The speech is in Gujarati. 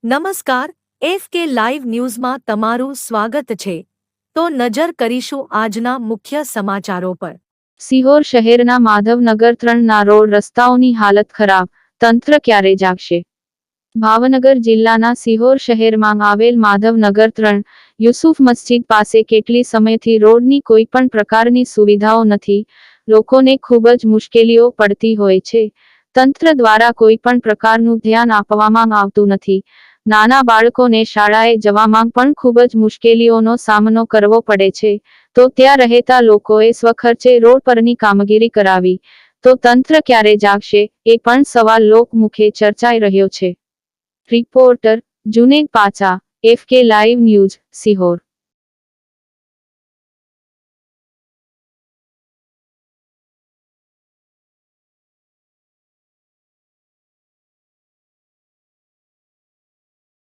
નમસ્કાર, એફકે લાઈવ ન્યૂઝમાં તમારું સ્વાગત છે. તો નજર કરીશું આજના મુખ્ય સમાચારો પર. સિહોર શહેરના માધવનગર 3ના રોડ રસ્તાઓની હાલત ખરાબ, તંત્ર ક્યારે જાગશે? ભાવનગર જિલ્લાના સિહોર શહેરમાં આવેલ માધવનગર 3, યુસુફ મસ્જિદ પાસે કેટલી સમયથી રોડની કોઈ પણ પ્રકારની સુવિધાઓ નથી. લોકોને ખૂબ જ મુશ્કેલીઓ પડતી હોય છે. તંત્ર દ્વારા કોઈ પણ પ્રકારનું ધ્યાન આપવામાં આવતું નથી. નાના બાળકોને શાળાએ જવામાં પણ ખૂબ જ મુશ્કેલીઓનો સામનો કરવો પડે છે. તો ત્યાં રહેતા લોકોએ સ્વખર્ચે રોડ પરની કામગીરી કરાવી, તો તંત્ર ક્યારે જાગશે, એ પણ સવાલ લોકમુખે ચર્ચાઈ રહ્યો છે. Reporter Junaid Pacha, FK live news, Sihor.